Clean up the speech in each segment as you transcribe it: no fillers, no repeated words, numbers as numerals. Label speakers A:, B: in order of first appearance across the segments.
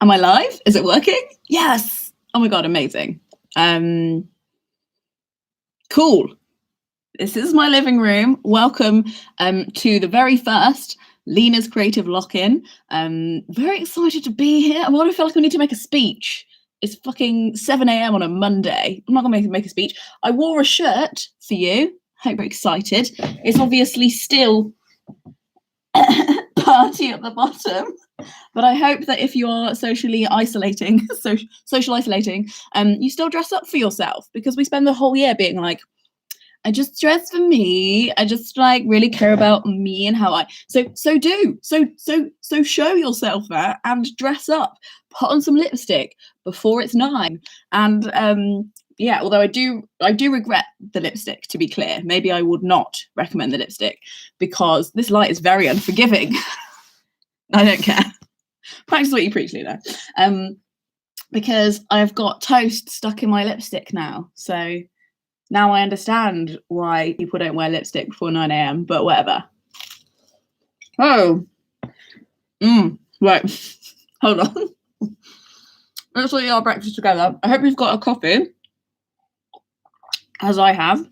A: Am I live? Is it working? Yes. Oh my God, amazing. Cool. This is my living room. Welcome to the very first Leena's Creative Lock-In. Very excited to be here. I want to feel like I need to make a speech. It's fucking 7 a.m. on a Monday. I'm not gonna make a speech. I wore a shirt for you. Hope you're excited. It's obviously still party at the bottom. But I hope that if you are socially isolating, social isolating, you still dress up for yourself, because we spend the whole year being like, I just dress for me. I just like really care about me and how I. So show yourself that and dress up. Put on some lipstick before it's 9. And yeah, although I do regret the lipstick, to be clear. Maybe I would not recommend the lipstick because this light is very unforgiving. I don't care. Practice what you preach, Leena. Because I've got toast stuck in my lipstick now. So now I understand why people don't wear lipstick before 9 a.m, but whatever. Oh. Right. Hold on. Let's eat our breakfast together. I hope you've got a coffee, as I have.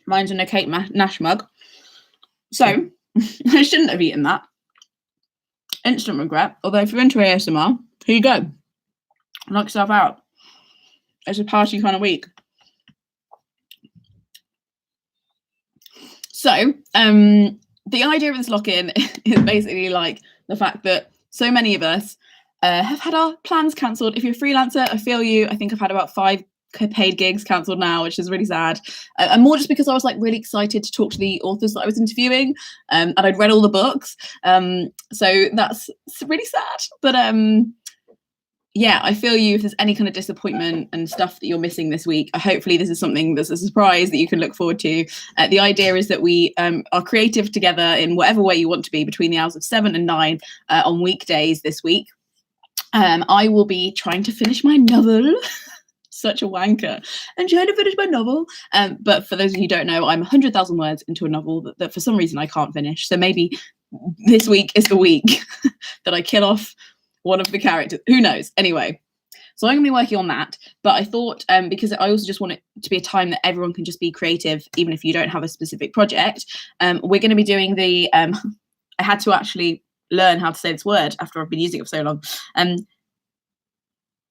A: Mine's in a Kate Nash mug. So, I shouldn't have eaten that. Instant regret. Although if you're into ASMR, here you go. Knock yourself out. It's a party kind of week. So, the idea of this lock-in is basically like the fact that so many of us have had our plans cancelled. If you're a freelancer, I feel you. I think I've had about 5 paid gigs cancelled now, which is really sad. And more just because I was like really excited to talk to the authors that I was interviewing, and I'd read all the books. So that's really sad. But yeah, I feel you if there's any kind of disappointment and stuff that you're missing this week. Hopefully this is something that's a surprise that you can look forward to. The idea is that we are creative together in whatever way you want to be between the hours of 7 and 9 on weekdays this week. I will be trying to finish my novel. Such a wanker. And trying to finish my novel. But for those of you who don't know, I'm 100,000 words into a novel that for some reason I can't finish. So maybe this week is the week that I kill off one of the characters. Who knows? Anyway, so I'm going to be working on that. But I thought, because I also just want it to be a time that everyone can just be creative, even if you don't have a specific project, we're going to be doing the, I had to actually learn how to say this word after I've been using it for so long,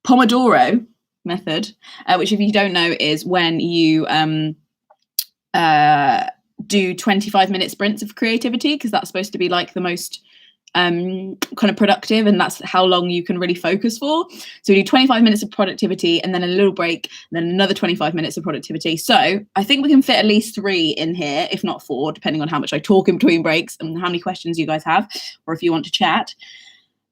A: Pomodoro method, which if you don't know is when you do 25-minute sprints of creativity, because that's supposed to be like the most kind of productive, and that's how long you can really focus for. So we do 25 minutes of productivity and then a little break, and then another 25 minutes of productivity. So I think we can fit at least 3 in here, if not 4, depending on how much I talk in between breaks and how many questions you guys have, or if you want to chat.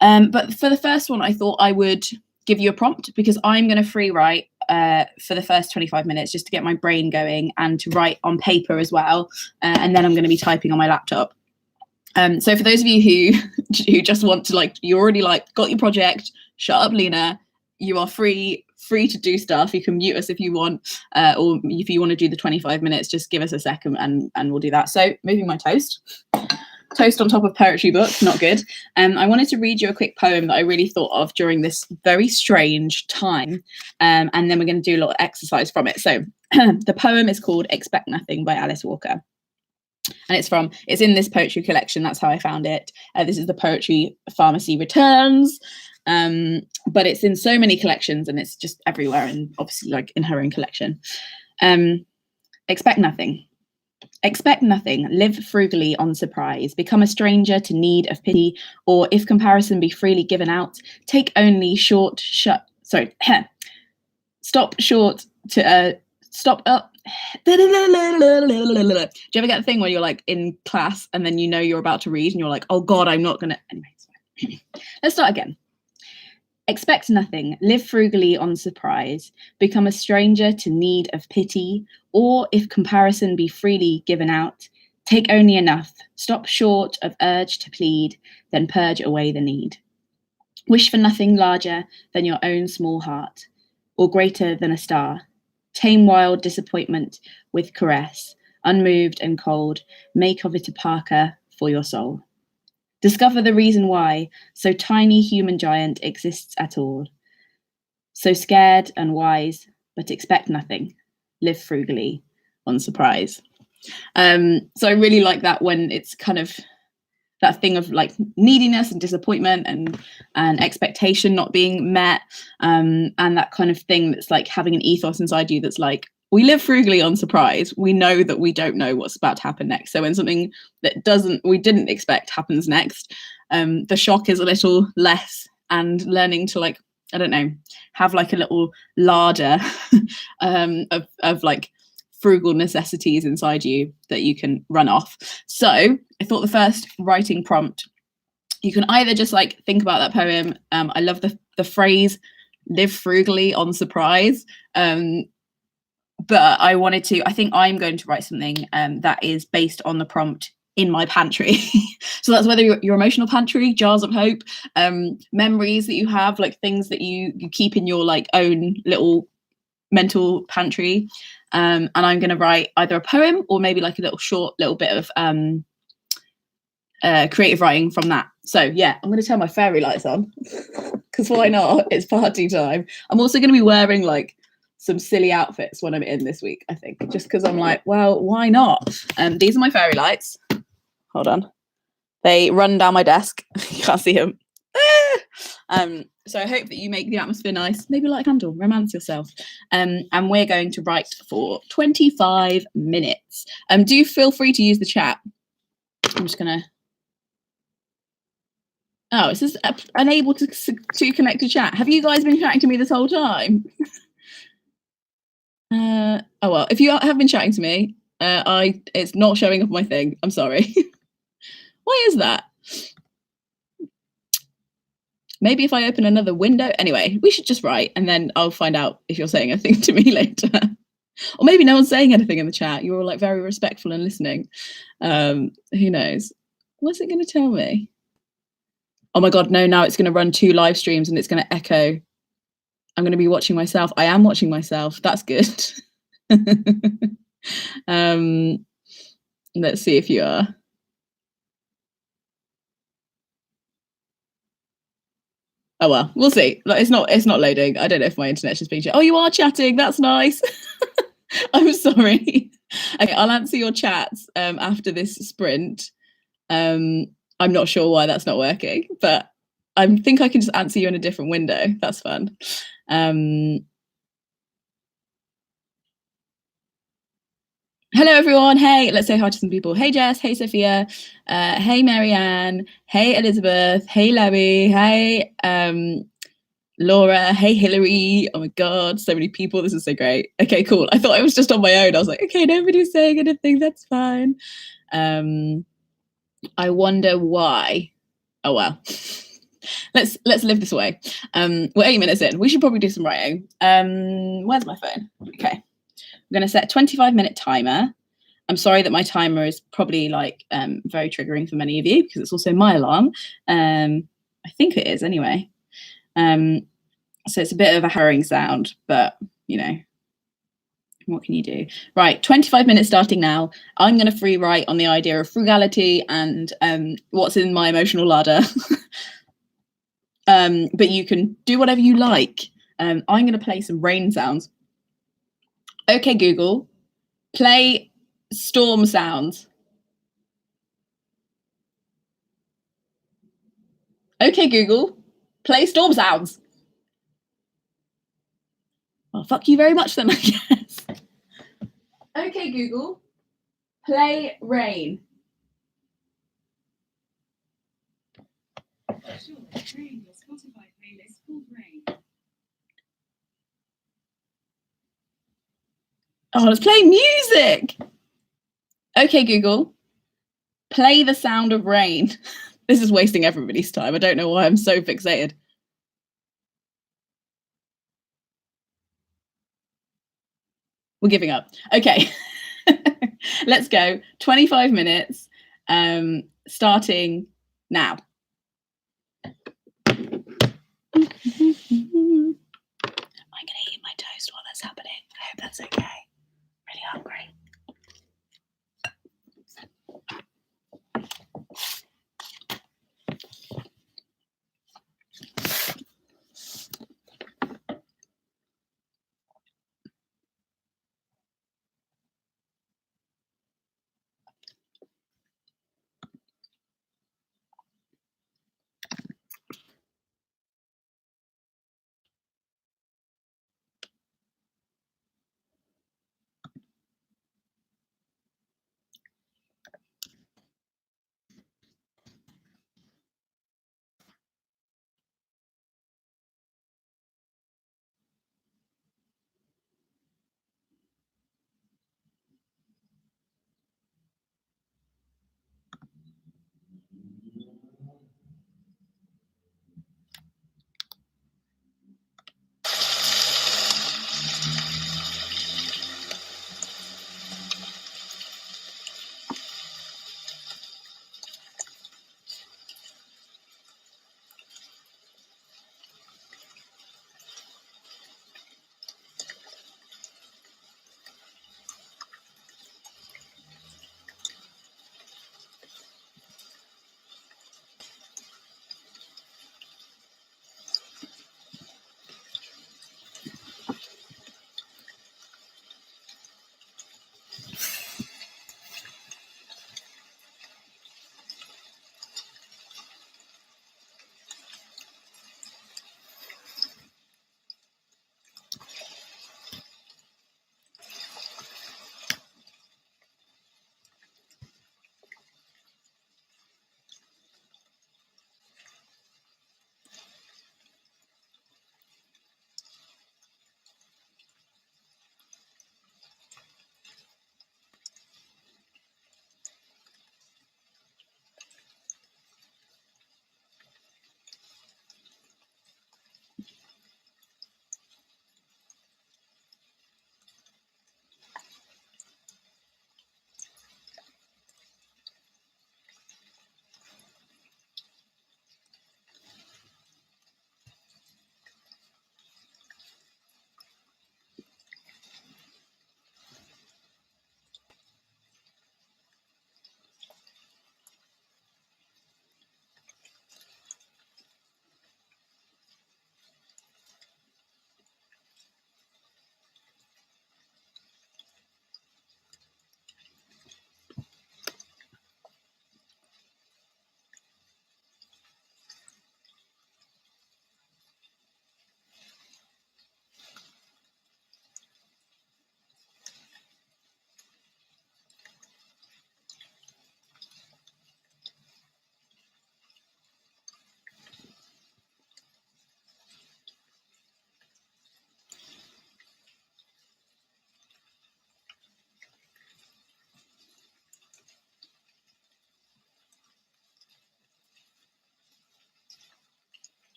A: But for the first one, I thought I would give you a prompt, because I'm going to free write for the first 25 minutes just to get my brain going and to write on paper as well. And then I'm going to be typing on my laptop. So for those of you who just want to, like, you already like got your project, shut up, Leena. You are free to do stuff. You can mute us if you want, or if you want to do the 25 minutes, just give us a second and we'll do that. So moving my toast on top of poetry book, not good. I wanted to read you a quick poem that I really thought of during this very strange time, and then we're going to do a little exercise from it. So the poem is called Expect Nothing by Alice Walker. And it's in this poetry collection. That's how I found it. This is the Poetry Pharmacy Returns, but it's in so many collections and it's just everywhere, and obviously like in her own collection. Expect nothing. Expect nothing, live frugally on surprise, become a stranger to need of pity, or if comparison be freely given out, take only stop up. Do you ever get a thing where you're like in class and then you know you're about to read and you're like, oh God, I'm not gonna, anyway. Let's start again. Expect nothing, live frugally on surprise, become a stranger to need of pity, or if comparison be freely given out, take only enough, stop short of urge to plead, then purge away the need. Wish for nothing larger than your own small heart, or greater than a star. Tame wild disappointment with caress, unmoved and cold, make of it a parka for your soul. Discover the reason why so tiny human giant exists at all. So scared and wise, but expect nothing. Live frugally on surprise. So I really like that when it's kind of that thing of like neediness and disappointment and expectation not being met, and that kind of thing that's like having an ethos inside you that's like, we live frugally on surprise. We know that we don't know what's about to happen next. So when something that we didn't expect happens next, the shock is a little less, and learning to like, I don't know, have like a little larder of like frugal necessities inside you that you can run off. So I thought the first writing prompt, you can either just like think about that poem. I love the phrase live frugally on surprise. But I think I'm going to write something that is based on the prompt in my pantry. So that's whether your emotional pantry, jars of hope, memories that you have, like things that you keep in your like own little mental pantry. And I'm going to write either a poem or maybe like a little bit of creative writing from that. So yeah, I'm going to turn my fairy lights on because why not? It's party time. I'm also going to be wearing like some silly outfits when I'm in this week, I think, just because I'm like, well, why not? These are my fairy lights. Hold on. They run down my desk. You can't see them. So I hope that you make the atmosphere nice. Maybe light a candle, romance yourself. And we're going to write for 25 minutes. Do feel free to use the chat. I'm just going to... Oh, it says unable to connect to chat. Have you guys been chatting to me this whole time? Oh well, if you have been chatting to me, it's not showing up on my thing. I'm sorry. Why is that? Maybe if I open another window. Anyway, we should just write and then I'll find out if you're saying anything to me later. Or maybe no one's saying anything in the chat. You're all like very respectful and listening. Who knows? What's it going to tell me? Oh my God, no, now it's going to run 2 live streams and it's going to echo. I'm going to be watching myself. I am watching myself. That's good. Let's see if you are. Oh well, we'll see. It's not loading. I don't know if my internet's just being. Oh, you are chatting. That's nice. I'm sorry. Okay, I'll answer your chats after this sprint. I'm not sure why that's not working, but I think I can just answer you in a different window. That's fun. Hello everyone. Hey, let's say hi to some people. Hey Jess, hey Sophia, hey Marianne, hey Elizabeth, hey Larry, hey Laura, hey Hillary. Oh my God, so many people. This is so great. Okay, cool. I thought I was just on my own. I was like, okay, nobody's saying anything. That's fine. I wonder why. Oh well. Let's live this way. We're 8 minutes in. We should probably do some writing. Where's my phone? Okay. I'm going to set a 25-minute timer. I'm sorry that my timer is probably like very triggering for many of you because it's also my alarm. I think it is anyway. So it's a bit of a harrowing sound, but you know, what can you do? Right, 25 minutes starting now. I'm going to free write on the idea of frugality and what's in my emotional larder. But you can do whatever you like. I'm going to play some rain sounds. Okay, Google, play storm sounds. Okay, Google, play storm sounds. Well, fuck you very much then, I guess. Okay, Google, play rain. Sure, rain, your Spotify playlist called Rain. Oh, let's play music. Okay, Google, play the sound of rain. This is wasting everybody's time. I don't know why I'm so fixated. We're giving up. Okay, let's go. 25 minutes, starting now. I'm gonna eat my toast while that's happening. I hope that's okay. Really hungry.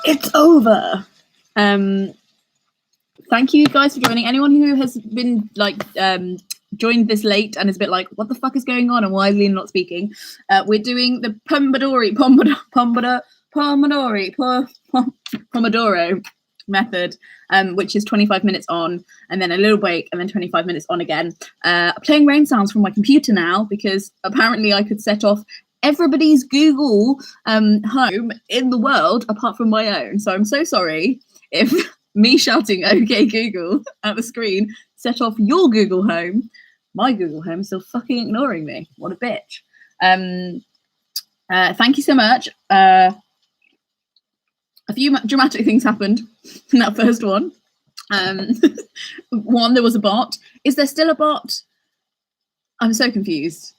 A: It's over. Thank you guys for joining. Anyone who has been like joined this late and is a bit like, what the fuck is going on and why is Leena not speaking? We're doing the Pomodoro method, which is 25 minutes on and then a little break and then 25 minutes on again. Playing rain sounds from my computer now because apparently I could set off everybody's Google home in the world apart from my own. So I'm so sorry if me shouting "Okay Google" at the screen set off your Google home. My Google home is still fucking ignoring me. What a bitch. Thank you so much. A few dramatic things happened in that first one. One, there was a bot. Is there still a bot? I'm so confused.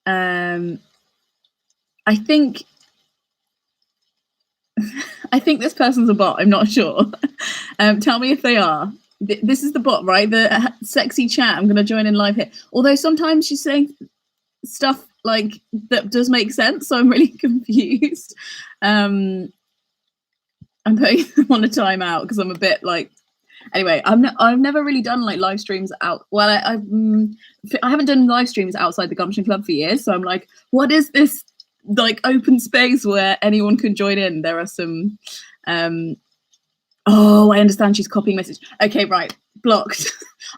A: I think this person's a bot. I'm not sure. Tell me if they are. This is the bot, right? The sexy chat. I'm going to join in live here. Although sometimes she's saying stuff like that does make sense, so I'm really confused. I'm putting them on a timeout because I'm a bit like. Anyway, I've never really done like live streams out. Well, I haven't done live streams outside the Gumption Club for years. So I'm like, what is this like open space where anyone can join in? There are some. Oh, I understand. She's copying message. Okay, right, blocked.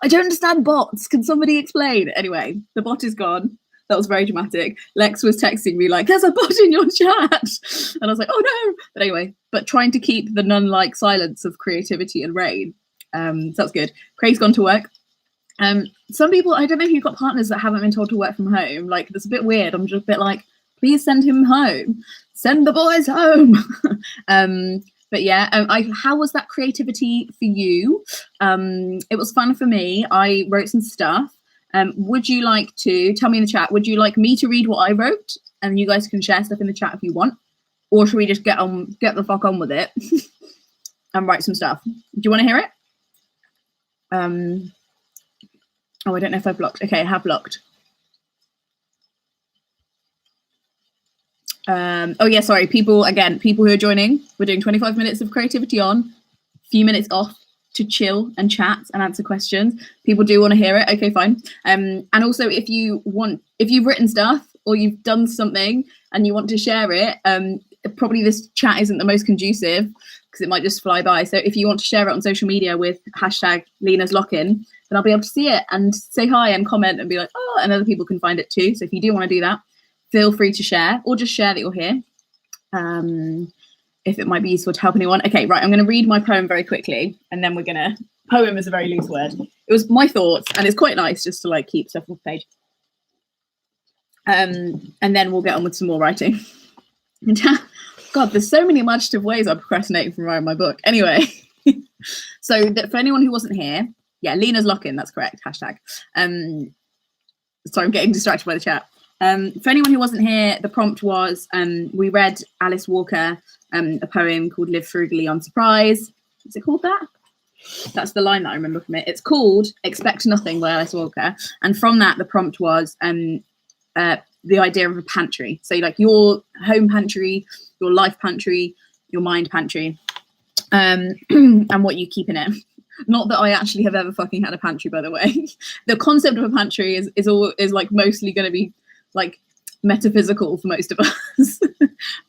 A: I don't understand bots. Can somebody explain? Anyway, the bot is gone. That was very dramatic. Lex was texting me like, "There's a bot in your chat," and I was like, "Oh no!" But anyway, trying to keep the nun-like silence of creativity and rain. So that's good. Craig's gone to work. Some people, I don't know if you've got partners that haven't been told to work from home. Like, that's a bit weird. I'm just a bit like, please send him home. Send the boys home. But yeah, how was that creativity for you? It was fun for me. I wrote some stuff. Would you like to tell me in the chat? Would you like me to read what I wrote, and you guys can share stuff in the chat if you want, or should we just get the fuck on with it and write some stuff? Do you want to hear it? Oh, I don't know if I blocked. Okay, I have blocked. Oh yeah, sorry. People who are joining, we're doing 25 minutes of creativity on, few minutes off to chill and chat and answer questions. People do want to hear it. Okay, fine. And also if you've written stuff or you've done something and you want to share it, probably this chat isn't the most conducive because it might just fly by. So if you want to share it on social media with hashtag Leena's Lock-in, then I'll be able to see it and say hi and comment and be like, oh, and other people can find it too. So if you do want to do that, feel free to share or just share that you're here. If it might be useful to help anyone. Okay, right, I'm going to read my poem very quickly and then poem is a very loose word. It was my thoughts and it's quite nice just to like keep stuff off the page. And then we'll get on with some more writing. God, there's so many imaginative ways I'm procrastinating from writing my book. Anyway, so for anyone who wasn't here, yeah, Leena's Lock-in, that's correct, hashtag. Sorry, I'm getting distracted by the chat. For anyone who wasn't here, the prompt was, we read Alice Walker, a poem called Live Frugally on Surprise. Is it called that? That's the line that I remember from it. It's called Expect Nothing by Alice Walker. And from that, the prompt was the idea of a pantry. So like your home pantry, your life pantry, your mind pantry, and what you keep in it. Not that I actually have ever fucking had a pantry, by the way. The concept of a pantry is like mostly going to be like metaphysical for most of us.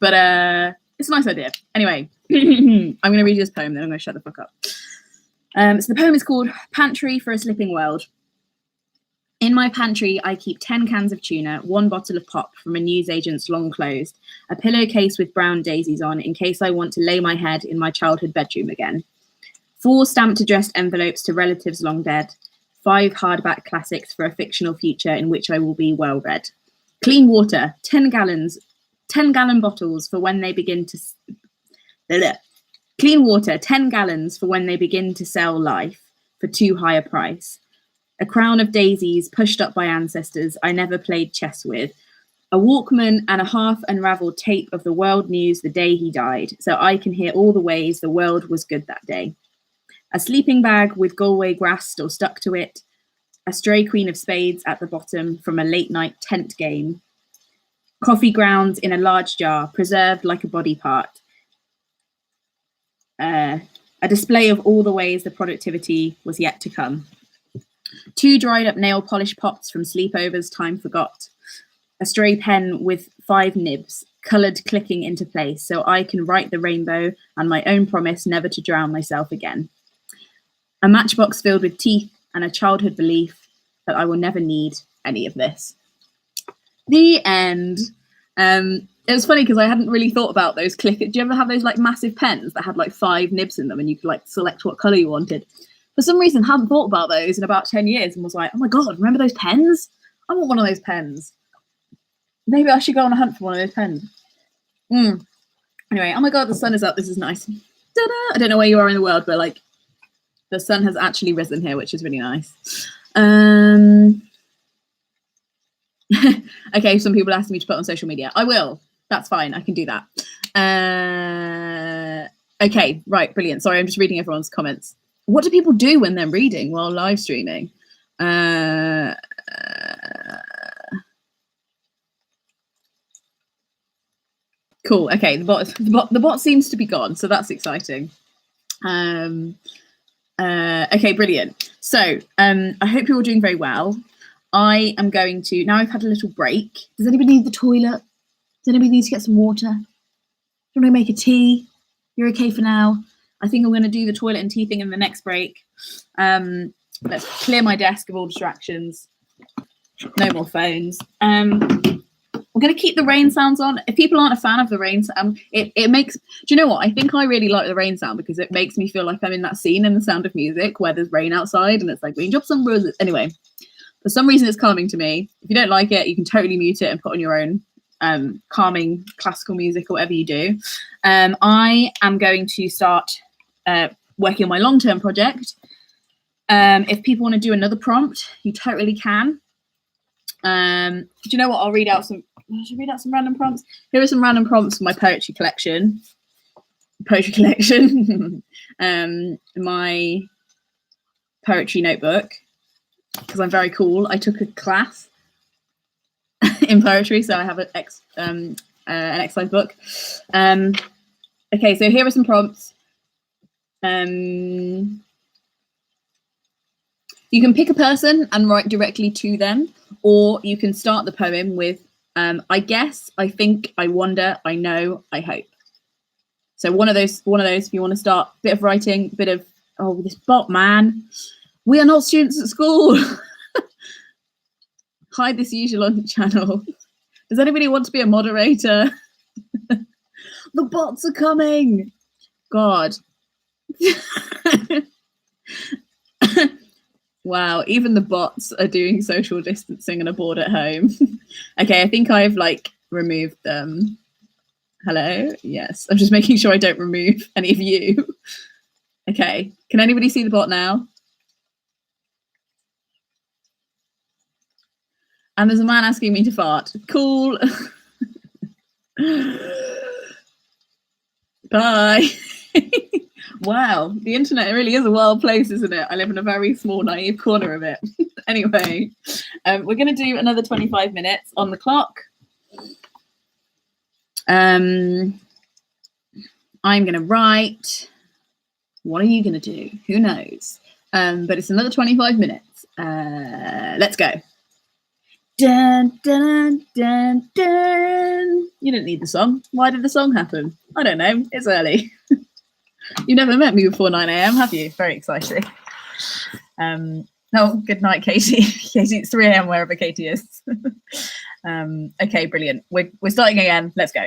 A: But it's a nice idea. Anyway, I'm going to read you this poem, then I'm going to shut the fuck up. So the poem is called Pantry for a Slipping World. In my pantry, I keep 10 cans of tuna, 1 bottle of pop from a newsagent's long closed, a pillowcase with brown daisies on in case I want to lay my head in my childhood bedroom again, 4 stamped addressed envelopes to relatives long dead, 5 hardback classics for a fictional future in which I will be well read. Clean water, 10-gallon bottles for when they begin to... Clean water, 10 gallons for when they begin to sell life for too high a price. A crown of daisies pushed up by ancestors I never played chess with. A Walkman and a half-unraveled tape of the world news the day he died, so I can hear all the ways the world was good that day. A sleeping bag with Galway grass still stuck to it. A stray queen of spades at the bottom from a late-night tent game. Coffee grounds in a large jar, preserved like a body part. A display of all the ways the productivity was yet to come. 2 dried up nail polish pots from sleepovers time forgot. A stray pen with 5 nibs, coloured clicking into place so I can write the rainbow and my own promise never to drown myself again. A matchbox filled with teeth and a childhood belief that I will never need any of this. The end. It was funny because I hadn't really thought about those click. Do you ever have those like massive pens that had like 5 nibs in them and you could like select what colour you wanted? For some reason, hadn't thought about those in about 10 years and was like, oh my God, remember those pens? I want one of those pens. Maybe I should go on a hunt for one of those pens. Anyway, oh my God, the sun is up. This is nice. Ta-da! I don't know where you are in the world, but like the sun has actually risen here, which is really nice. Okay, some people asked me to put on social media. I will. That's fine. I can do that. Okay, right, brilliant. Sorry, I'm just reading everyone's comments. What do people do when they're reading while live streaming? Cool. Okay, the bot seems to be gone, so that's exciting. Okay, brilliant. So I hope you're all doing very well. I am going to, now I've had a little break. Does anybody need the toilet? Does anybody need to get some water? Do you want to make a tea? You're okay for now. I think I'm going to do the toilet and tea thing in the next break. Let's clear my desk of all distractions. No more phones. We're going to keep the rain sounds on. If people aren't a fan of the rain sound, it makes, do you know what? I think I really like the rain sound because it makes me feel like I'm in that scene in The Sound of Music where there's rain outside and it's like raindrops on roses. Anyway, for some reason it's calming to me. If you don't like it, you can totally mute it and put on your own calming classical music or whatever you do. I am going to start working on my long-term project. If people want to do another prompt, you totally can. Do you know what? I'll read out some. I should read out some random prompts. Here are some random prompts for my poetry collection. My poetry notebook, because I'm very cool. I took a class in poetry, so I have an exercise book. Okay, so here are some prompts. You can pick a person and write directly to them, or you can start the poem with I guess, I think, I wonder, I know, I hope. So one of those, if you want to start, bit of writing, bit of, oh, this bot, man. We are not students at school. Hide this usual on the channel. Does anybody want to be a moderator? The bots are coming. God. Wow, even the bots are doing social distancing and are bored at home. Okay, I think I've like removed them. Hello? Yes, I'm just making sure I don't remove any of you. Okay, can anybody see the bot now? And there's a man asking me to fart. Cool. Bye. Wow, the internet really is a wild place, isn't it? I live in a very small, naive corner of it. Anyway, we're going to do another 25 minutes on the clock. I'm going to write. What are you going to do? Who knows? But it's another 25 minutes. Let's go. Dun, dun, dun, dun. You didn't need the song. Why did the song happen? I don't know. It's early. You've never met me before 9 a.m, have you? Very exciting. Oh, good night, Katie. Katie, it's 3 a.m. wherever Katie is. Okay, brilliant. We're starting again. Let's go.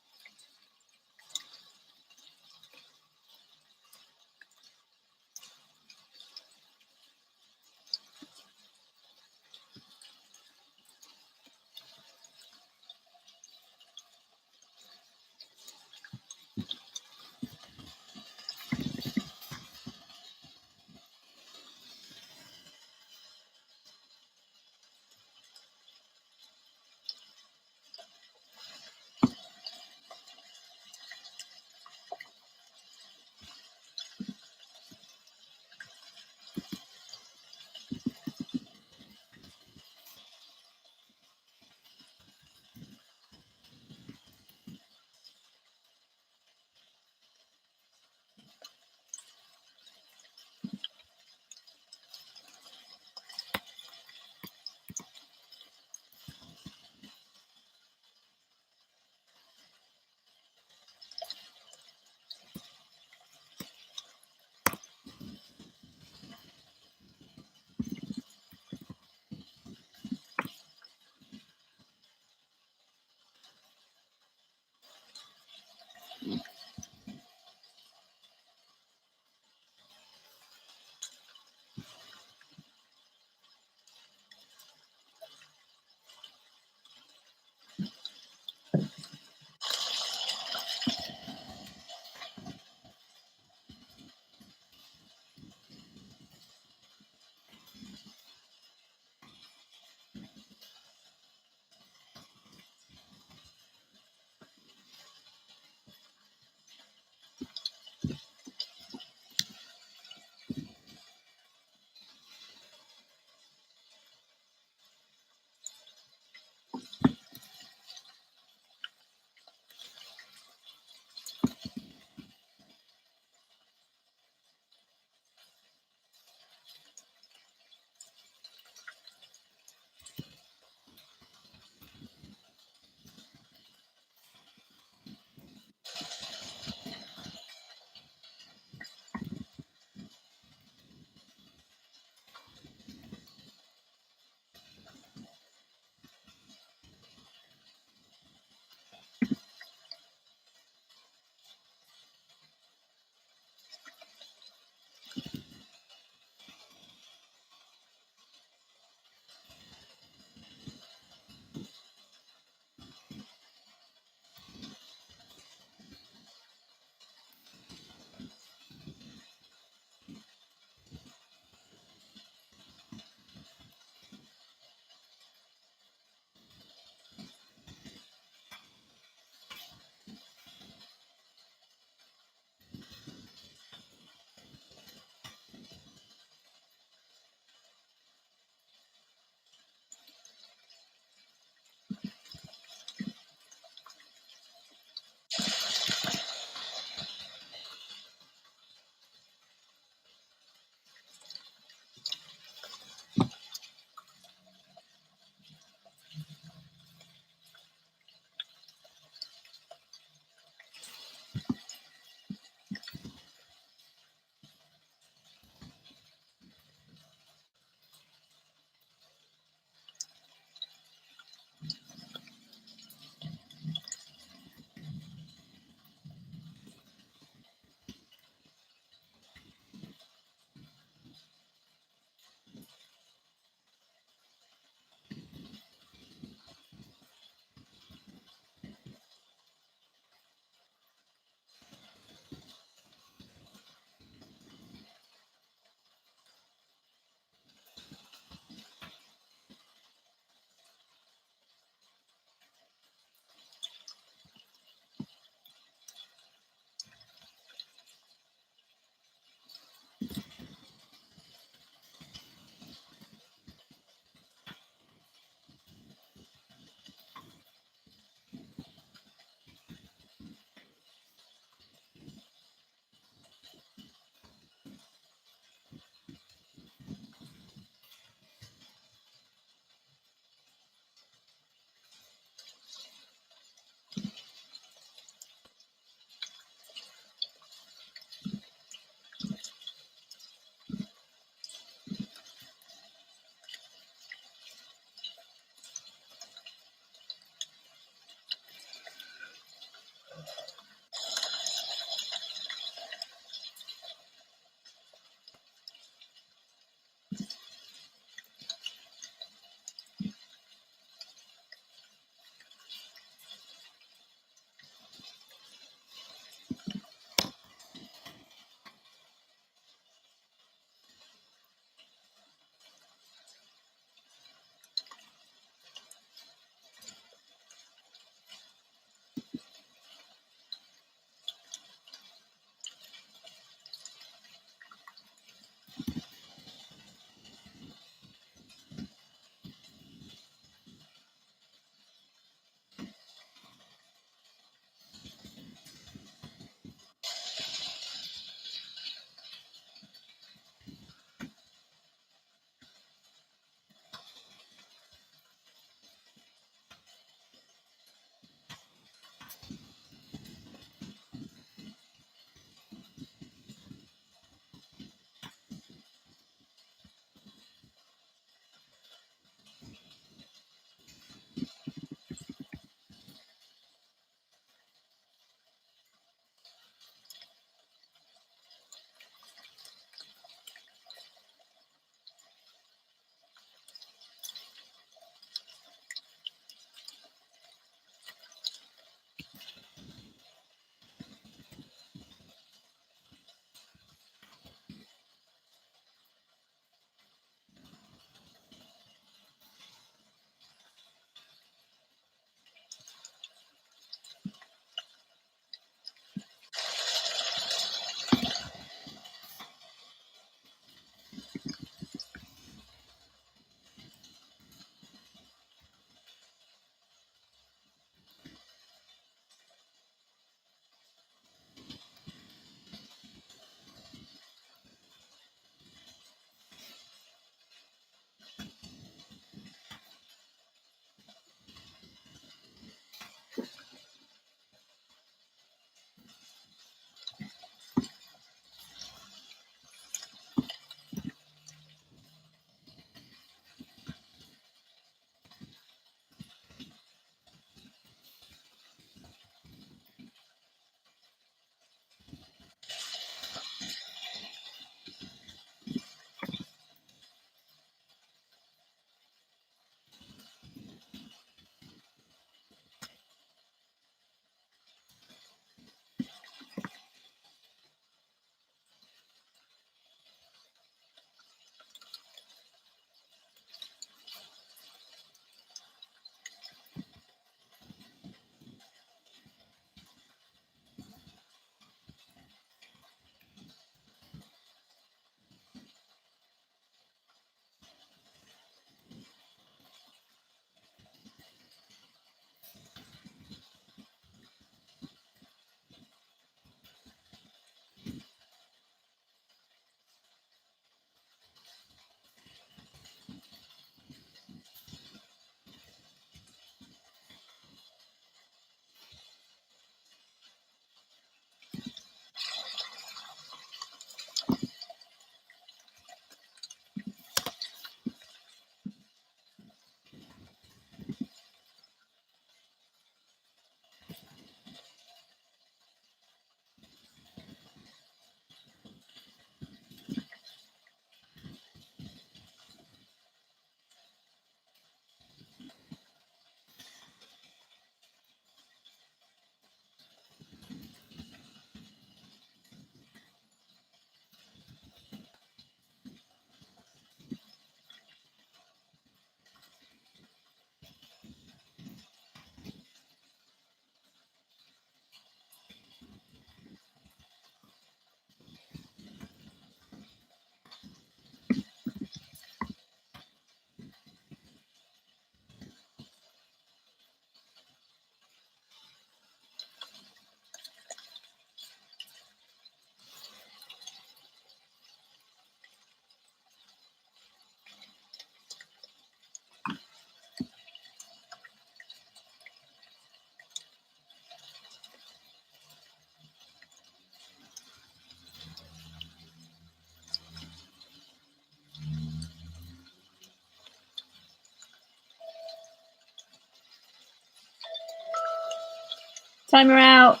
A: Timer out.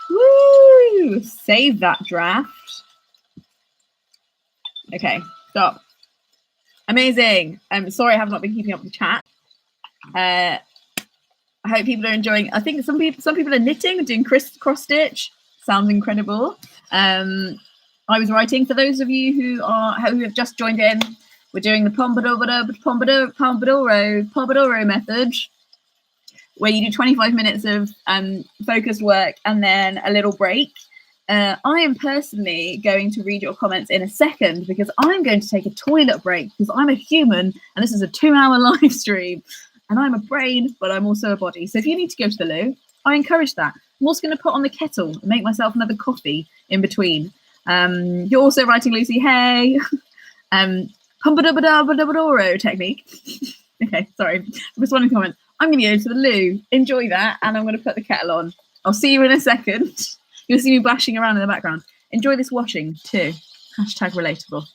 A: Woo! Save that draft. Okay, stop. Amazing. Sorry I have not been keeping up with the chat. I hope people are enjoying. I think some people are knitting, doing cross stitch. Sounds incredible. I was writing for those of you who have just joined in. We're doing the Pomodoro method, where you do 25 minutes of focused work and then a little break. I am personally going to read your comments in a second because I'm going to take a toilet break because I'm a human and this is a 2-hour live stream and I'm a brain, but I'm also a body. So if you need to go to the loo, I encourage that. I'm also going to put on the kettle and make myself another coffee in between. You're also writing, Lucy, hey. Pomodoro technique. Okay, sorry. I'm responding to comments. I'm going to go to the loo. Enjoy that. And I'm going to put the kettle on. I'll see you in a second. You'll see me bashing around in the background. Enjoy this washing too. Hashtag relatable.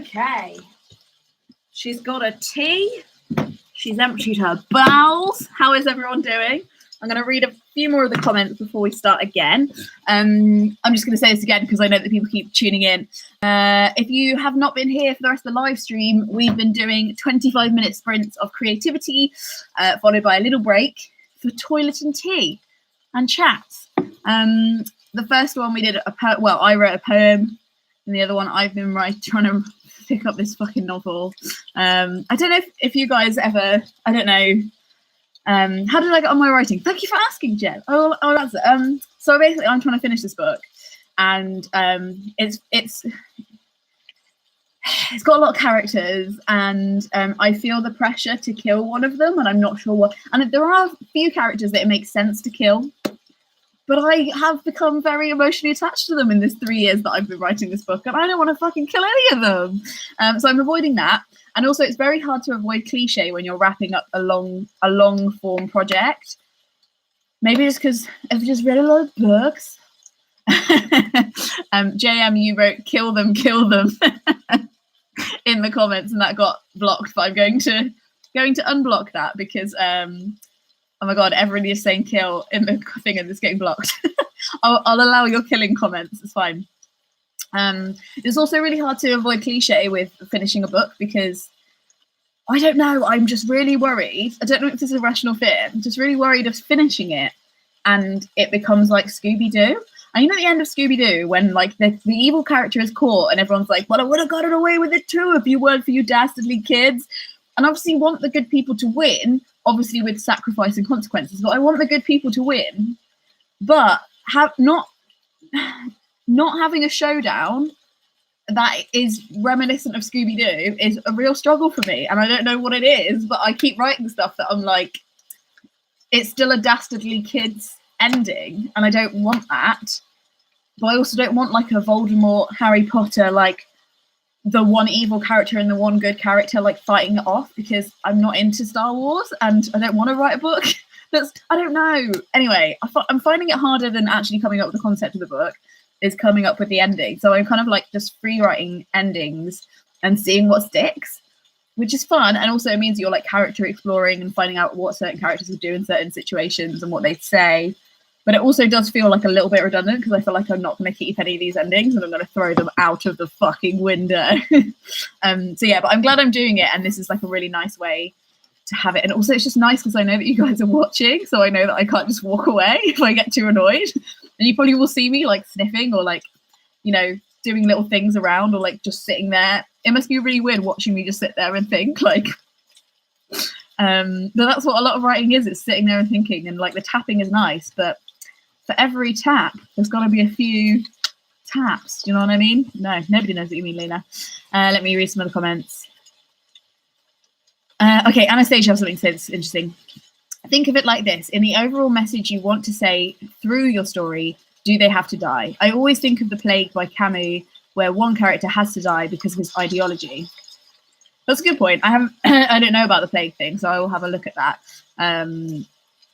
A: Okay. She's got a tea. She's emptied her bowels. How is everyone doing? I'm going to read a few more of the comments before we start again. I'm just going to say this again because I know that people keep tuning in. If you have not been here for the rest of the live stream, we've been doing 25-minute sprints of creativity, followed by a little break for toilet and tea and chats. The first one we did I wrote a poem, and the other one I've been trying to pick up this fucking novel. I don't know if you guys ever, I don't know, how did I get on my writing? Thank you for asking, Jen. Oh, that's it. So basically I'm trying to finish this book, and it's got a lot of characters, and I feel the pressure to kill one of them, and I'm not sure what. And there are a few characters that it makes sense to kill, but I have become very emotionally attached to them in this 3 years that I've been writing this book, and I don't want to fucking kill any of them. So I'm avoiding that. And also, it's very hard to avoid cliche when you're wrapping up a long form project. Maybe it's because I've just read a lot of books. JM, you wrote "kill them" in the comments, and that got blocked. But I'm going to unblock that because oh my god, everybody is saying "kill" in the thing, and it's getting blocked. I'll allow your killing comments. It's fine. It's also really hard to avoid cliche with finishing a book because I don't know, I'm just really worried. I don't know if this is a rational fear. I'm just really worried of finishing it and it becomes like Scooby-Doo. And you know the end of Scooby-Doo when like the evil character is caught and everyone's like, well, I would have gotten away with it too if you weren't for you dastardly kids. And obviously you want the good people to win, obviously with sacrifice and consequences, but I want the good people to win, but not having a showdown that is reminiscent of Scooby-Doo is a real struggle for me, and I don't know what it is, but I keep writing stuff that I'm like, it's still a dastardly kids ending, and I don't want that, but I also don't want like a Voldemort, Harry Potter, like the one evil character and the one good character like fighting it off, because I'm not into Star Wars and I don't want to write a book that's, I don't know. Anyway, I'm finding it harder than actually coming up with the concept of the book is coming up with the ending. So I'm kind of like just free writing endings and seeing what sticks, which is fun. And also it means you're like character exploring and finding out what certain characters would do in certain situations and what they'd say. But it also does feel like a little bit redundant because I feel like I'm not going to keep any of these endings and I'm going to throw them out of the fucking window. So yeah, but I'm glad I'm doing it. And this is like a really nice way to have it. And also it's just nice because I know that you guys are watching. So I know that I can't just walk away if I get too annoyed. And you probably will see me like sniffing or like, you know, doing little things around or like just sitting there. It must be really weird watching me just sit there and think like, but that's what a lot of writing is. It's sitting there and thinking, and like the tapping is nice, but for every tap, there's got to be a few taps. Do you know what I mean? No, nobody knows what you mean, Leena. Let me read some of the comments. Okay, Anastasia has something to say that's interesting. Think of it like this. In the overall message you want to say through your story, do they have to die? I always think of The Plague by Camus, where one character has to die because of his ideology. That's a good point. I don't know about the plague thing, so I will have a look at that.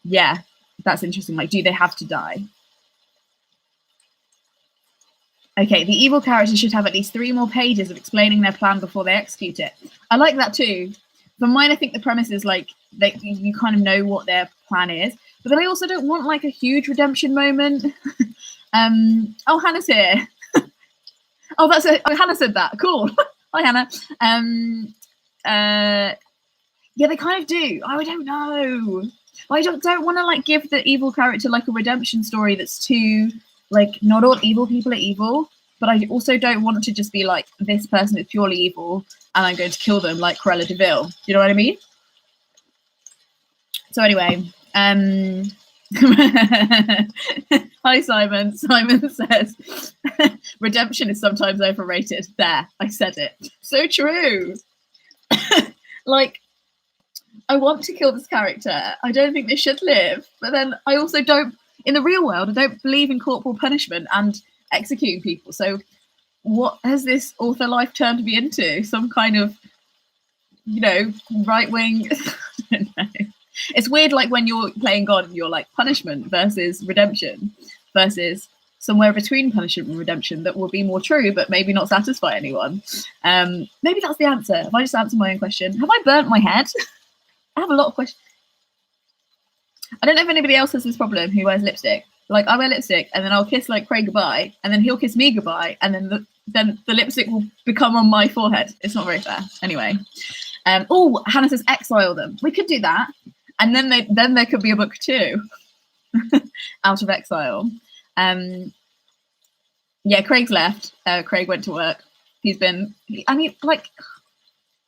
A: Yeah, that's interesting. Like, do they have to die? Okay, the evil character should have at least 3 more pages of explaining their plan before they execute it. I like that too. For mine, I think the premise is like that you kind of know what their plan is, but then I also don't want like a huge redemption moment. Oh, Hannah's here. Oh, that's it. Oh, Hannah said that. Cool. Hi, Hannah. Yeah, they kind of do. Oh, I don't know. I don't want to like give the evil character like a redemption story that's too like, not all evil people are evil, but I also don't want to just be like, this person is purely evil and I'm going to kill them like Cruella de Vil. Do you know what I mean? So anyway, hi Simon. Simon says, redemption is sometimes overrated. There, I said it. So true. Like, I want to kill this character. I don't think they should live. But then I also don't, in the real world, I don't believe in corporal punishment and executing people. So what has this author life turned me into? Some kind of, you know, right-wing, I don't know. It's weird, like when you're playing God and you're like punishment versus redemption versus somewhere between punishment and redemption that will be more true, but maybe not satisfy anyone. Maybe that's the answer. Have I just answered my own question? Have I burnt my head? I have a lot of questions. I don't know if anybody else has this problem who wears lipstick. Like, I wear lipstick and then I'll kiss like Craig goodbye and then he'll kiss me goodbye and then the lipstick will become on my forehead. It's not very fair. Anyway. Oh, Hannah says exile them. We could do that. And then there could be a book 2 out of exile. Yeah, Craig's left. Craig went to work. He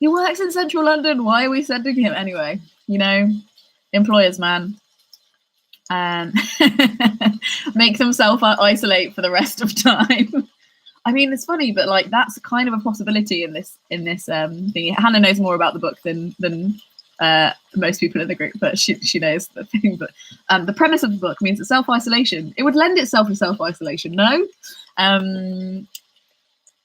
A: works in central London. Why are we sending him anyway? You know, employers, man. Make them self-isolate for the rest of time. I mean, it's funny, but like that's kind of a possibility in this thing. Hannah knows more about the book than most people in the group, but she knows the thing. But the premise of the book means that self-isolation, it would lend itself to self-isolation, no?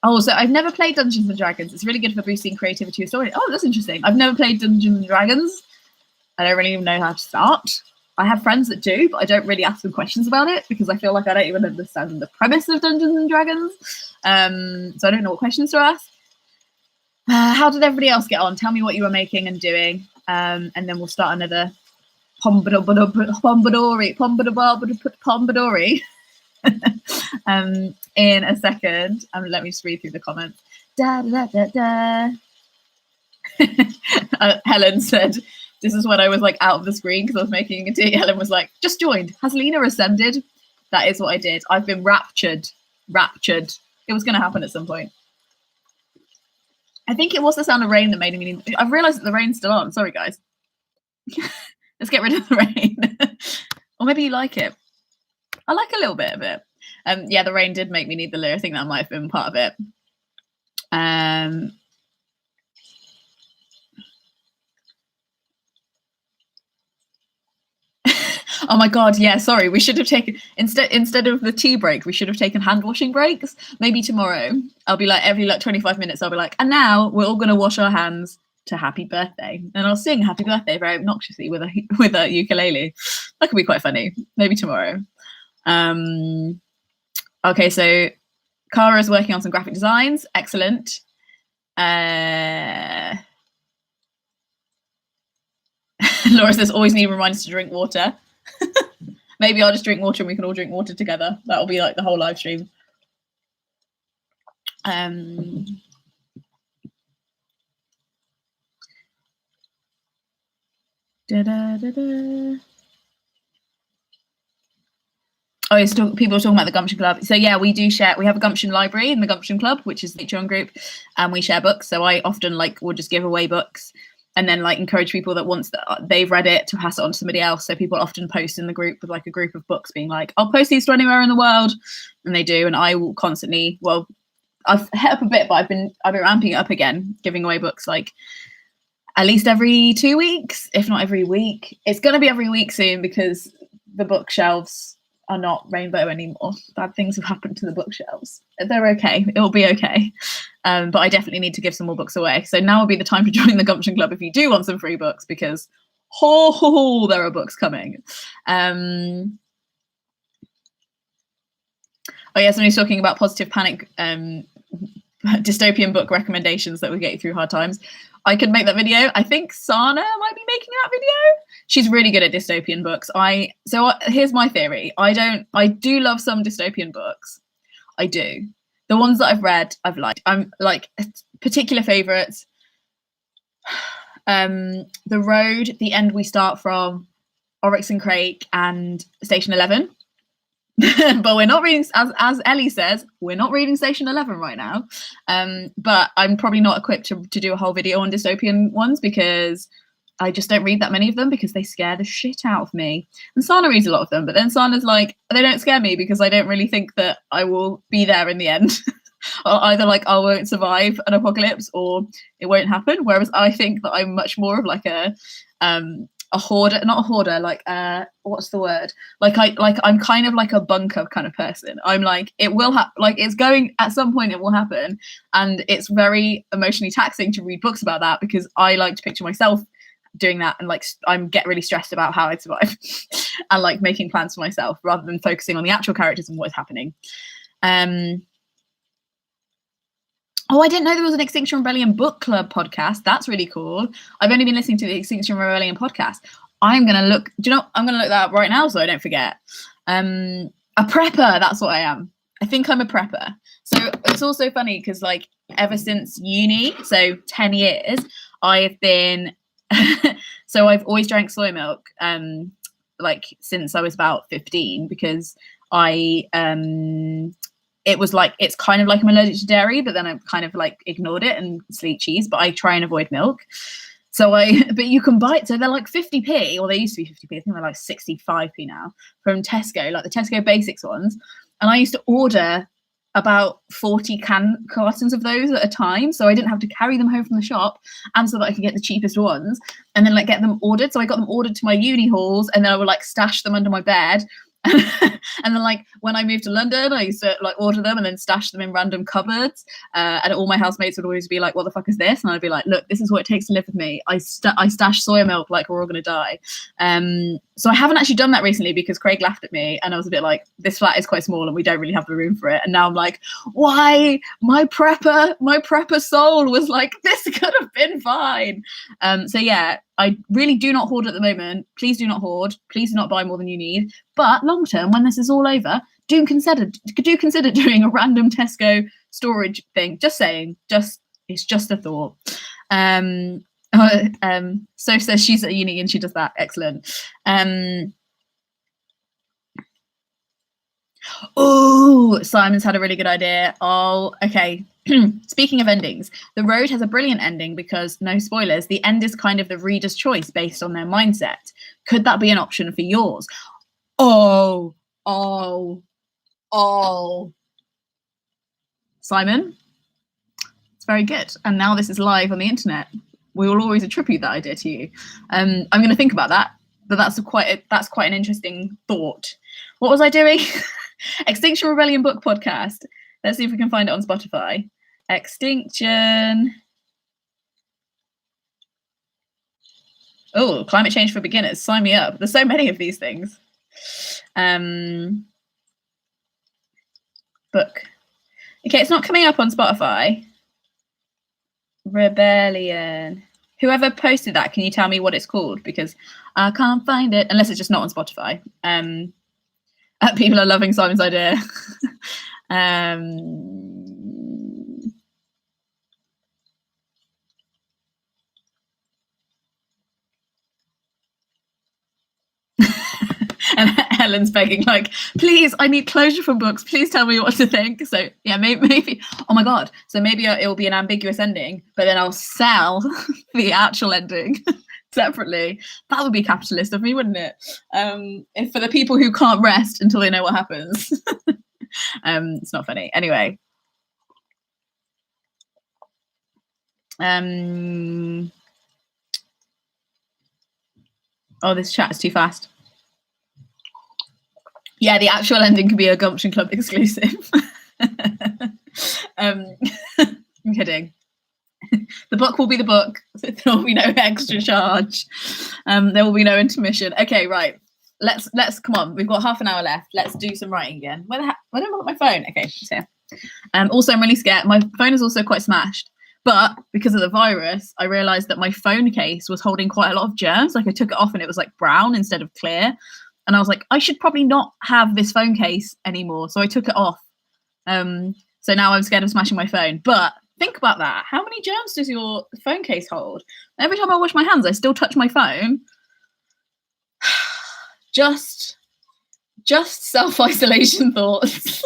A: Oh, so I've never played Dungeons and Dragons. It's really good for boosting creativity and story. Oh, that's interesting. I've never played Dungeons and Dragons. I don't really even know how to start. I have friends that do, but I don't really ask them questions about it because I feel like I don't even understand the premise of Dungeons and Dragons. So I don't know what questions to ask. How did everybody else get on? Tell me what you were making and doing. And then we'll start another Pombadori in a second. Let me just read through the comments. Helen said, this is when I was like out of the screen because I was making a tea. Helen was like, just joined. Has Leena ascended? That is what I did. I've been raptured. It was going to happen at some point. I think it was the sound of rain that made me need. I've realised that the rain's still on. Sorry, guys. Let's get rid of the rain. Or maybe you like it. I like a little bit of it. Yeah, the rain did make me need the loo. I think that might have been part of it. Oh my God, yeah, sorry. We should have taken, instead of the tea break, we should have taken hand washing breaks. Maybe tomorrow, I'll be like, every like 25 minutes, I'll be like, and now we're all going to wash our hands to happy birthday. And I'll sing happy birthday very obnoxiously with a ukulele. That could be quite funny. Maybe tomorrow. Okay, so Cara is working on some graphic designs. Excellent. Laura says, always need reminders to drink water. Maybe I'll just drink water and we can all drink water together. That'll be like the whole live stream. Oh, yes, people are talking about the Gumption Club. So yeah, we do share. We have a Gumption library in the Gumption Club, which is the Patreon group, and we share books. So I often like will just give away books. And then like encourage people that once they've read it to pass it on to somebody else. So people often post in the group with like a group of books being like, I'll post these to anywhere in the world. And they do. And I will constantly, well, I've hit up a bit, but I've been ramping it up again, giving away books like at least every 2 weeks, if not every week. It's going to be every week soon because the bookshelves are not rainbow anymore. Bad things have happened to the bookshelves. They're okay. It'll be okay. But I definitely need to give some more books away. So now will be the time to join the Gumption Club if you do want some free books because there are books coming. Oh yeah, somebody's talking about positive panic dystopian book recommendations that would get you through hard times. I could make that video. I think Sana might be making that video. She's really good at dystopian books. Here's my theory. I do love some dystopian books. I do. The ones that I've read, I've liked. I'm like particular favorites. The Road, The End We Start From, Oryx and Crake, and Station 11. But we're not reading, as Ellie says, we're not reading Station 11 right now. But I'm probably not equipped to do a whole video on dystopian ones because I just don't read that many of them because they scare the shit out of me. And Sana reads a lot of them, but then Sana's like, they don't scare me because I don't really think that I will be there in the end. Or either like I won't survive an apocalypse or it won't happen. Whereas I think that I'm much more of like a hoarder, not a hoarder, like what's the word? I'm kind of like a bunker kind of person. I'm like, it will happen, like it's going at some point it will happen. And it's very emotionally taxing to read books about that because I like to picture myself doing that and like I get really stressed about how I'd survive. and like making plans for myself rather than focusing on the actual characters and what is happening. Oh, I didn't know there was an Extinction Rebellion book club podcast. That's really cool. I've only been listening to the Extinction Rebellion podcast. I'm going to look, do you know, I'm going to look that up right now so I don't forget. A prepper, that's what I am. I think I'm a prepper. So it's also funny because like ever since uni, so 10 years, I've been, so I've always drank soy milk, like since I was about 15 because it was like, it's kind of like I'm allergic to dairy, but then I've kind of like ignored it and sleep cheese, but I try and avoid milk. So but you can buy it. So they're like 50p, or they used to be 50p. I think they're like 65p now from Tesco, like the Tesco Basics ones. And I used to order about 40 cartons of those at a time. So I didn't have to carry them home from the shop, and so that I could get the cheapest ones and then like get them ordered. So I got them ordered to my uni halls, and then I would like stash them under my bed. And then like when I moved to London, I used to like order them and then stash them in random cupboards, and all my housemates would always be like, what the fuck is this? And I'd be like, look, this is what it takes to live with me. I stash soya milk like we're all gonna die. So I haven't actually done that recently because Craig laughed at me, and I was a bit like, this flat is quite small and we don't really have the room for it. And now I'm like, why? My prepper soul was like, this could have been fine. So yeah, I really do not hoard at the moment. Please do not hoard. Please do not buy more than you need. But long term, when this is all over, do consider doing a random Tesco storage thing. Just saying. It's just a thought. So says she's at uni and she does that. Excellent. Oh, Simon's had a really good idea. Oh, okay. Speaking of endings, The Road has a brilliant ending because, no spoilers, the end is kind of the reader's choice based on their mindset. Could that be an option for yours? Oh. Simon, it's very good. And now this is live on the internet. We will always attribute that idea to you. I'm going to think about that, but that's quite an interesting thought. What was I doing? Extinction Rebellion book podcast. Let's see if we can find it on Spotify. Extinction. Oh, climate change for beginners. Sign me up. There's so many of these things. Book. Okay, it's not coming up on Spotify. Rebellion. Whoever posted that, can you tell me what it's called? Because I can't find it, unless it's just not on Spotify. People are loving Simon's idea. And Helen's begging, like, please, I need closure from books. Please tell me what to think. So yeah, maybe. Oh my god. So maybe it will be an ambiguous ending, but then I'll sell the actual ending separately. That would be capitalist of me, wouldn't it? If for the people who can't rest until they know what happens. It's not funny. Anyway. Oh, this chat is too fast. Yeah, the actual ending could be a Gumption Club exclusive. I'm kidding. The book will be the book. So there will be no extra charge. There will be no intermission. Okay, right. Let's come on. We've got half an hour left. Let's do some writing again. Where the heck? I don't know my phone. Okay, it's here. Also, I'm really scared. My phone is also quite smashed. But because of the virus, I realized that my phone case was holding quite a lot of germs. Like I took it off and it was like brown instead of clear. And I was like, I should probably not have this phone case anymore. So I took it off. So now I'm scared of smashing my phone. But think about that. How many germs does your phone case hold? Every time I wash my hands, I still touch my phone. Just self-isolation thoughts.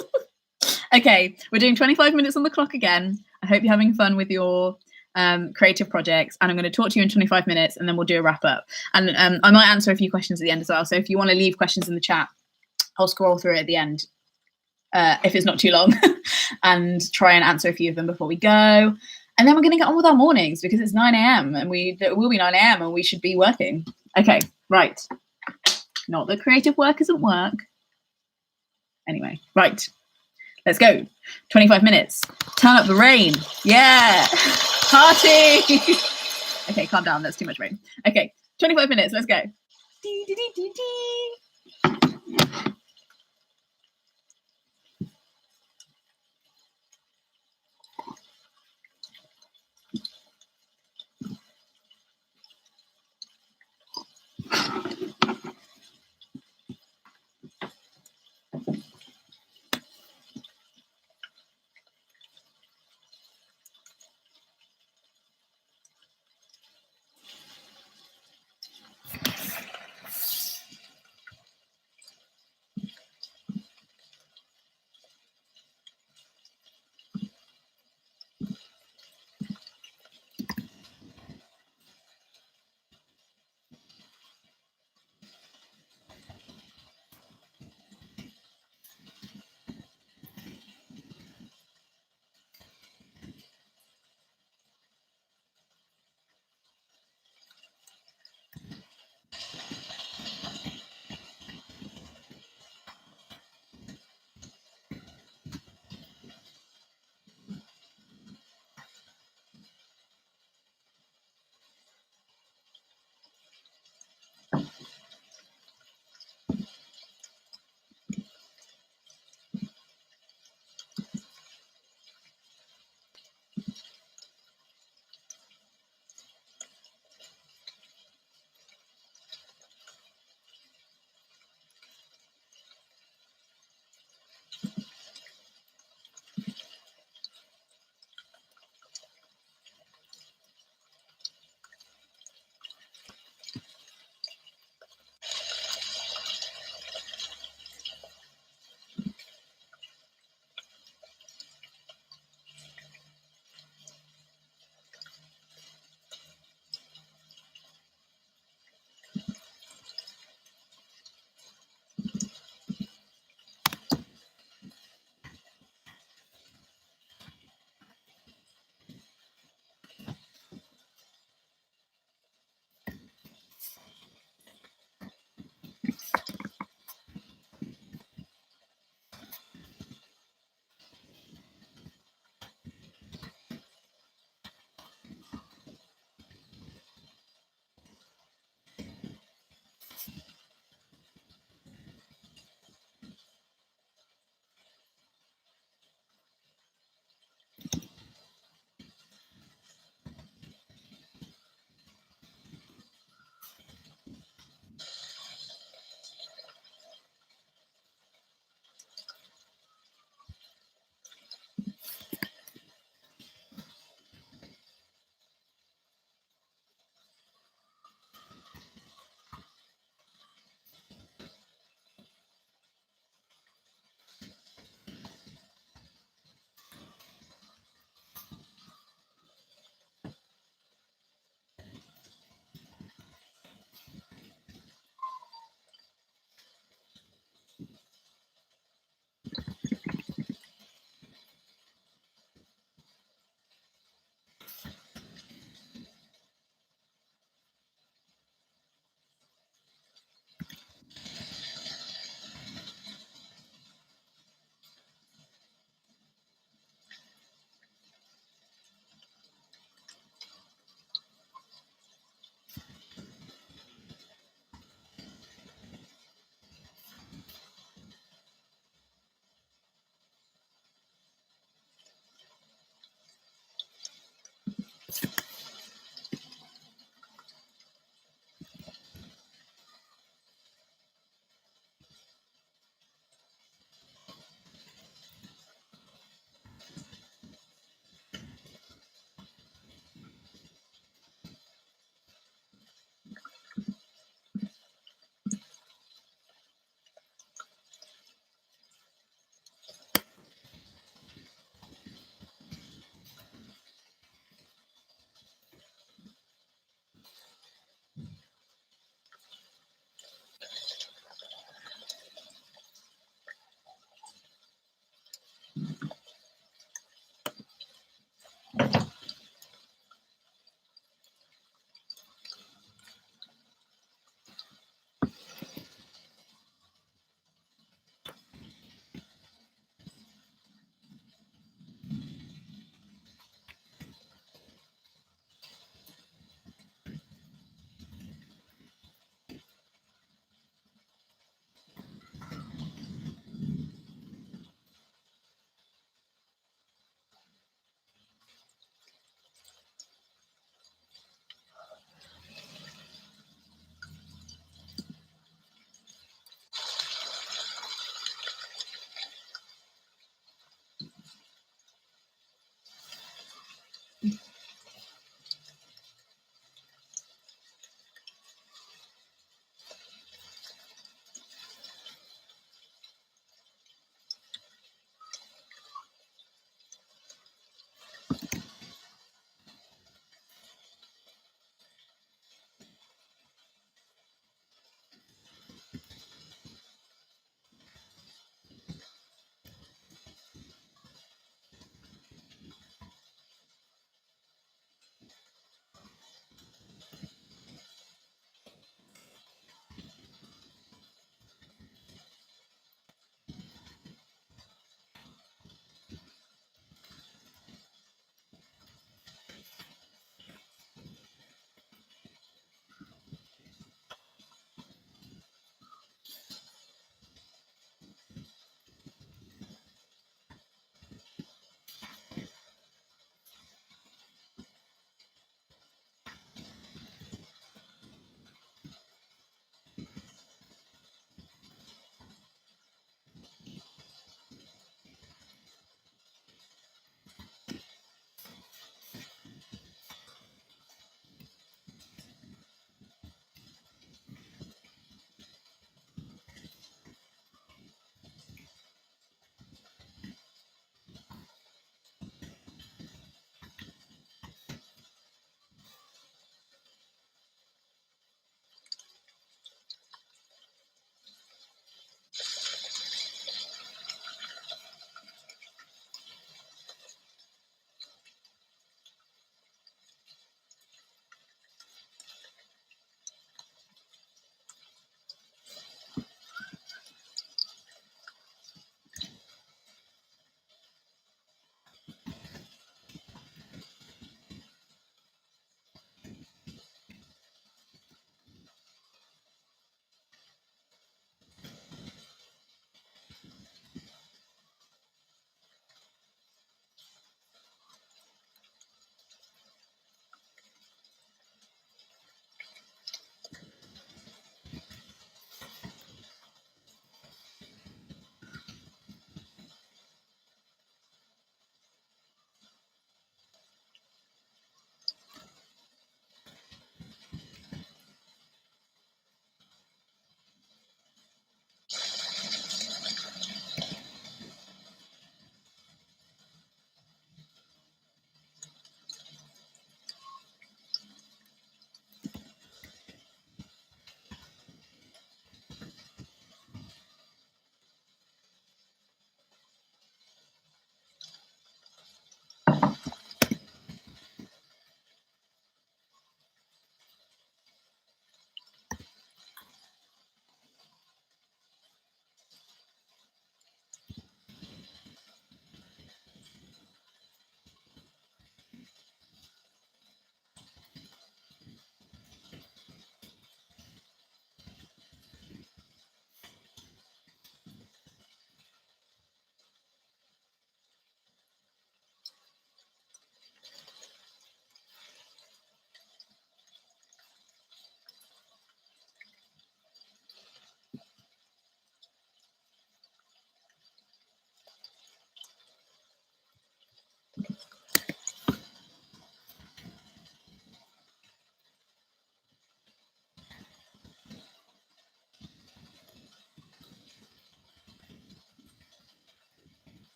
A: Okay, we're doing 25 minutes on the clock again. I hope you're having fun with your creative projects, and I'm going to talk to you in 25 minutes and then we'll do a wrap up, and I might answer a few questions at the end as well, so if you want to leave questions in the chat, I'll scroll through it at the end if it's not too long and try and answer a few of them before we go, and then we're going to get on with our mornings because it's 9 a.m. and it will be 9 a.m. and we should be working. Okay, right, not that creative work isn't work. Anyway, right, let's go. 25 minutes. Turn up the rain. Yeah. Party. Okay, calm down. That's too much rain. Okay, 25 minutes. Let's go.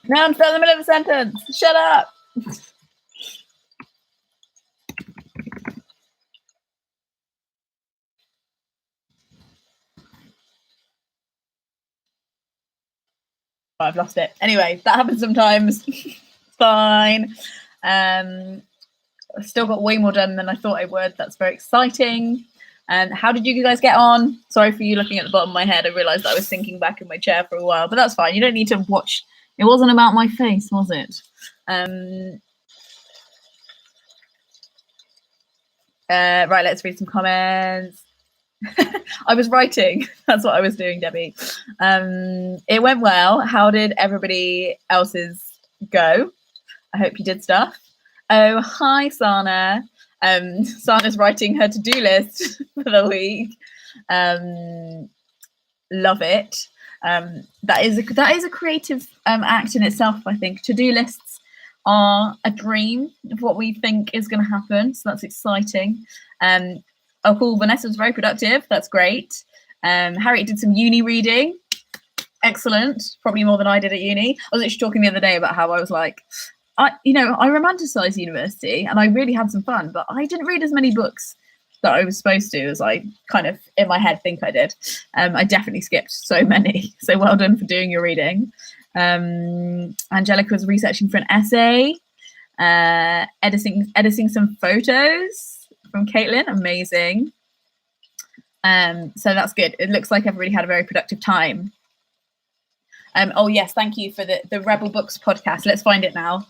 A: No, I'm still in the middle of a sentence. Shut up. Oh, I've lost it. Anyway, that happens sometimes. It's fine. I've still got way more done than I thought I would. That's very exciting. And how did you guys get on? Sorry for you looking at the bottom of my head. I realized I was sinking back in my chair for a while, but that's fine. You don't need to watch. It wasn't about my face, was it? Right, let's read some comments. I was writing. That's what I was doing, Debbie. It went well. How did everybody else's go? I hope you did stuff. Oh, hi, Sana. Sana's writing her to-do list for the week. Love it. That is a creative act in itself, I think. To-do lists are a dream of what we think is going to happen, so that's exciting. Oh, cool. Vanessa was very productive. That's great. Harriet did some uni reading. Excellent. Probably more than I did at uni. I was actually talking the other day about how I was like, I romanticize university and I really had some fun, but I didn't read as many books that I was supposed to as I kind of in my head think I did. I definitely skipped so many. So well done for doing your reading. Angelica was researching for an essay, editing some photos from Caitlin. Amazing. So that's good. It looks like everybody had a very productive time. Oh yes, thank you for the Rebel Books podcast. Let's find it now.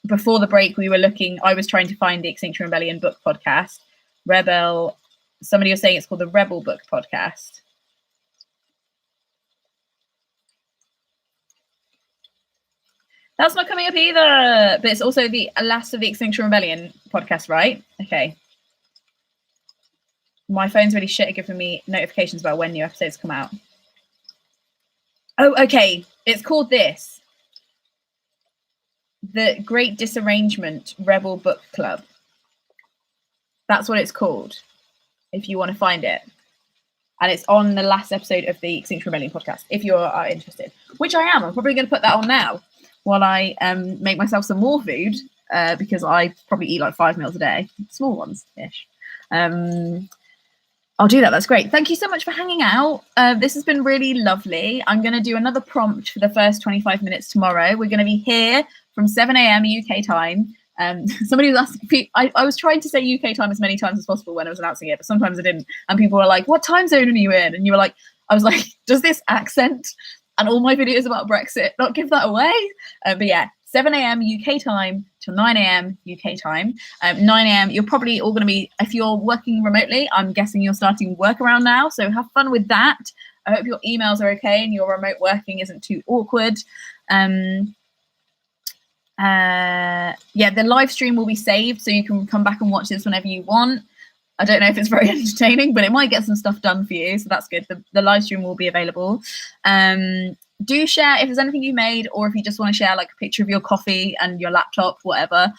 A: Before the break, I was trying to find the Extinction Rebellion book podcast. Somebody was saying it's called the Rebel Book podcast. That's not coming up either, but it's also the last of the Extinction Rebellion podcast, right? Okay. My phone's really shit at giving me notifications about when new episodes come out. Oh, okay. It's called this. The Great Disarrangement Rebel Book Club. That's what it's called, if you want to find it. And it's on the last episode of the Extinction Rebellion podcast, if you are interested. Which I am. I'm probably going to put that on now while I make myself some more food, because I probably eat like 5 meals a day. Small ones-ish. I'll do that. That's great. Thank you so much for hanging out. This has been really lovely. I'm going to do another prompt for the first 25 minutes tomorrow. We're going to be here from 7 a.m. UK time. Somebody was asking, I was trying to say UK time as many times as possible when I was announcing it, but sometimes I didn't. And people were like, what time zone are you in? And you were like, I was like, does this accent and all my videos about Brexit not give that away? But yeah, 7 a.m. UK time till 9 a.m. UK time. 9 a.m. You're probably all going to be, if you're working remotely, I'm guessing you're starting work around now. So have fun with that. I hope your emails are okay and your remote working isn't too awkward. Yeah, the live stream will be saved, so you can come back and watch this whenever you want. I don't know if it's very entertaining, but it might get some stuff done for you, so that's good. The live stream will be available. Do share if there's anything you made, or if you just want to share like a picture of your coffee and your laptop, whatever.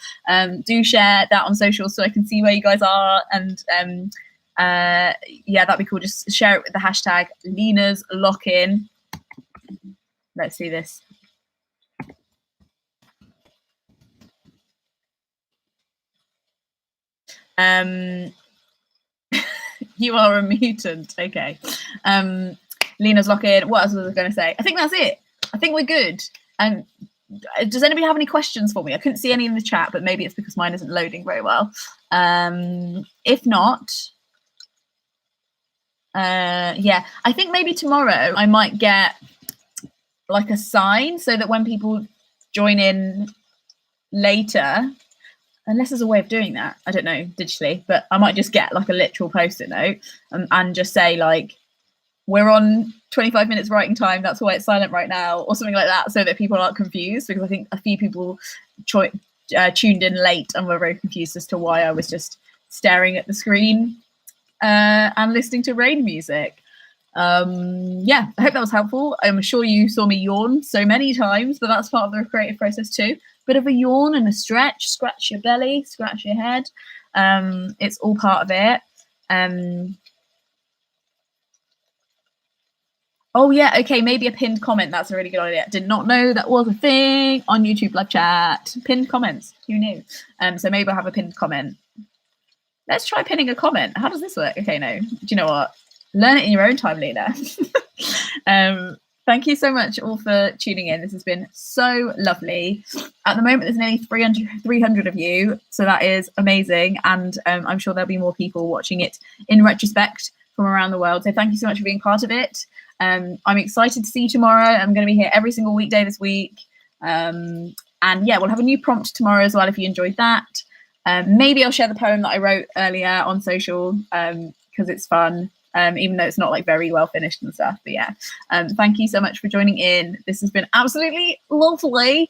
A: Do share that on social so I can see where you guys are. And yeah, that'd be cool. Just share it with the hashtag Leena's Lock-In. Let's see this. You are a mutant. Okay. Leena's lock-in. What else was I going to say? I think that's it. I think we're good. Does anybody have any questions for me? I couldn't see any in the chat, but maybe it's because mine isn't loading very well. If not, yeah, I think maybe tomorrow I might get like a sign so that when people join in later, unless there's a way of doing that, I don't know, digitally, but I might just get like a literal post-it note and just say like, we're on 25 minutes writing time, that's why it's silent right now, or something like that, so that people aren't confused, because I think a few people tuned in late and were very confused as to why I was just staring at the screen and listening to rain music. Yeah, I hope that was helpful. I'm sure you saw me yawn so many times, but that's part of the creative process too. Bit of a yawn and a stretch, scratch your belly, scratch your head. It's all part of it. Oh yeah, okay, maybe a pinned comment. That's a really good idea. Did not know that was a thing on YouTube live chat. Pinned comments, who knew? So maybe I'll have a pinned comment. Let's try pinning a comment. How does this work? Okay, no. Do you know what? Learn it in your own time, Leena. Thank you so much all for tuning in. This has been so lovely. At the moment, there's nearly 300 of you, so that is amazing. And I'm sure there'll be more people watching it in retrospect from around the world. So thank you so much for being part of it. I'm excited to see you tomorrow. I'm going to be here every single weekday this week. And yeah, we'll have a new prompt tomorrow as well if you enjoyed that. Maybe I'll share the poem that I wrote earlier on social because it's fun. Even though it's not like very well finished and stuff, but yeah, thank you so much for joining in. This has been absolutely lovely.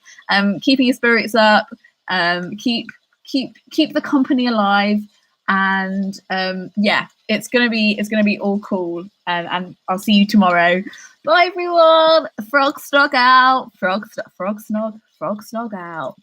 A: Keeping your spirits up, keep the company alive, and yeah, it's gonna be all cool. And I'll see you tomorrow. Bye everyone. Frog snog out. Frog snog out.